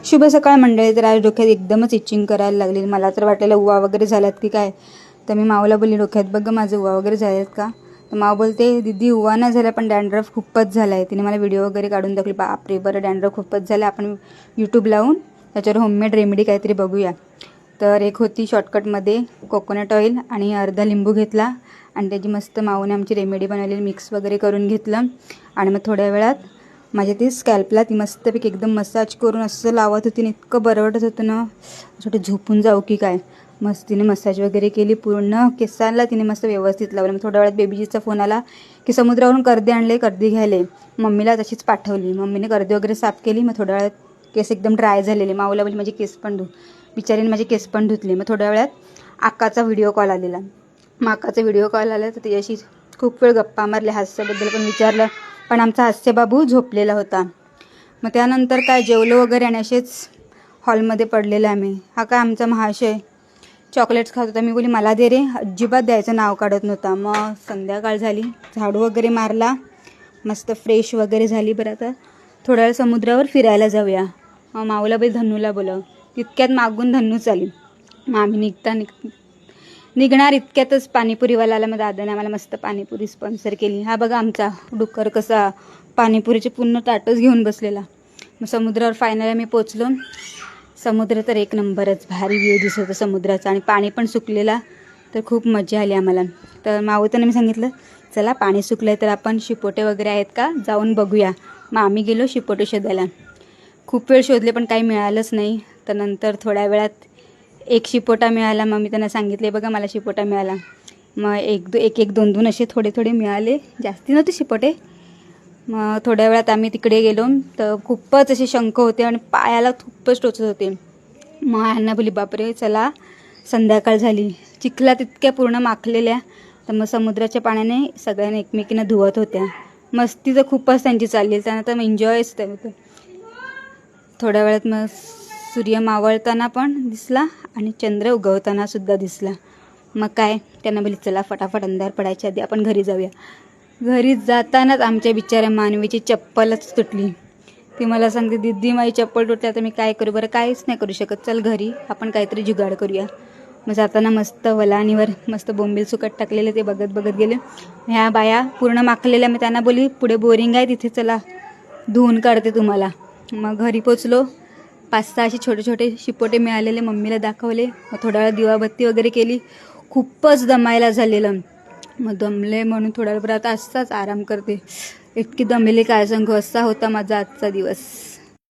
शुभ सकाळ मंडळी. तर आज डोक्यात एकदमच इचिंग करायला लागली. मला तर वाटलेलं उवा वगैरे झाल्यात की काय. तर मी माऊला बोलली डोक्यात बघ माझं उवा वगैरे झालेत का. तर माऊ बोलते दीदी उवा नाही झाला पण डॅन्ड्रफ खूपच झाला आहे. तिने मला व्हिडिओ वगैरे काढून दाखवली. बापरे बरं डॅन्ड्रफ खूपच झाला, आपण यूट्यूब लावून त्याच्यावर होममेड रेमेडी काहीतरी बघूया. तर एक होती शॉर्टकटमध्ये कोकोनट ऑइल आणि अर्धा लिंबू घेतला आणि त्याची मस्त माऊने आमची रेमेडी बनवलेली मिक्स वगैरे करून घेतलं. आणि मग थोड्या वेळात माझ्या ती स्कॅल्पला ती मस्तपैकी एकदम मसाज करून असं लावत होती. इतकं बरं वाटत होतं ना, असं झोपून जाऊ की काय. मस्त तिने मसाज वगैरे केली, पूर्ण केसांना तिने मस्त व्यवस्थित लावलं. मग थोड्या वेळात बेबीजीचा फोन आला की समुद्रावरून कर्दी आणले, कर्दी घ्यायले. मम्मीला तशीच पाठवली. मम्मीने कर्दी वगैरे साफ केली. मग थोड्या वेळात केस एकदम ड्राय झालेले. माऊला बोलली माझे केस पण धु. बिचारीने माझे केस पण धुतले. मग थोड्या वेळात आकाचा व्हिडिओ कॉल आलेला. मग आकाचा व्हिडिओ कॉल आला तर त्याच्याशी खूप वेळ गप्पा मारल्या, हास्याबद्दल पण विचारलं. पण आमचा हास्यबाबू झोपलेला होता. मग त्यानंतर काय जेवलो वगैरे आणि असेच हॉलमध्ये पडलेलं आम्ही. हा काय आमचा महाशय चॉकलेट्स खात होता. मी बोली मला दे रे, अजिबात द्यायचं नाव काढत नव्हता. मग संध्याकाळ झाली, झाडू वगैरे मारला, मस्त फ्रेश वगैरे झाली. बरं आता थोड्या वेळ समुद्रावर फिरायला जाऊया. मग माऊला बाई धन्नूला बोलव. तितक्यात मागून धन्नूच आली. मग आम्ही निघणार इतक्यातच पाणीपुरीवाला आला. मग दादाने आम्हाला मस्त पाणीपुरी स्पॉन्सर केली. हा बघा आमचा डुक्कर कसा पाणीपुरीचे पूर्ण ताटच घेऊन बसलेला. मग समुद्रावर फायनली आम्ही पोचलो. समुद्र तर एक नंबरच, भारी व्ह्यू दिसत होता समुद्राचा आणि पाणी पण सुकलेला. तर खूप मजा आली आम्हाला. तर माऊताने मी सांगितलं चला पाणी सुकलं आहे तर आपण शिपोटे वगैरे आहेत का जाऊन बघूया. मग आम्ही गेलो शिपोटे शोधायला. खूप वेळ शोधले पण काही मिळालंच नाही. तर नंतर थोड्या वेळात एक शिपोटा मिळाला. मग मी त्यांना सांगितले बघा मला शिपोटा मिळाला. मग एक दोन असे थोडे मिळाले, जास्ती नव्हते शिपोटे. मग थोड्या वेळात आम्ही तिकडे गेलो तर खूपच असे शंख होते आणि पायाला खूपच टोचत होते. मग ह्यांना बोली बापरे चला, संध्याकाळ झाली. चिखलात इतक्या पूर्ण माखलेल्या. तर मग समुद्राच्या पाण्याने सगळ्यांना एकमेकींना धुवत होत्या. मस्ती तर खूपच त्यांची चालली. त्यानंतर मग एन्जॉयच होतं. थोड्या वेळात मग सूर्य मावळताना पण दिसला आणि चंद्र उगवताना सुद्धा दिसला. मग काय त्यांना बोली चला फटाफट अंधार पडायच्या आधी आपण घरी जाऊया. घरी जातानाच आमच्या बिचाऱ्या मानवीची चप्पलच तुटली. ती मला सांगते दीदी माझी चप्पल तुटली, आता मी काय करू. बरं काहीच नाही करू शकत, चल घरी आपण काहीतरी जुगाड करूया. मग जाताना मस्त वलानीवर मस्त बोंबील सुकट टाकलेले ते बघत गेले. ह्या बाया पूर्ण माखलेल्या. मी त्यांना बोली पुढे बोरिंग आहे तिथे चला धुवून काढते तुम्हाला. मग घरी पोचलो. 5-6 असे छोटे शिपोटे मिळालेले मम्मीला दाखवले. मग थोड्या वेळा दिवाबत्ती वगैरे केली. खूपच दमायला झालेलं. मग दमले म्हणून थोड्या वेळ आता असाच आराम करते. इतकी दमेली काय सांगू. असा होता माझा आजचा दिवस.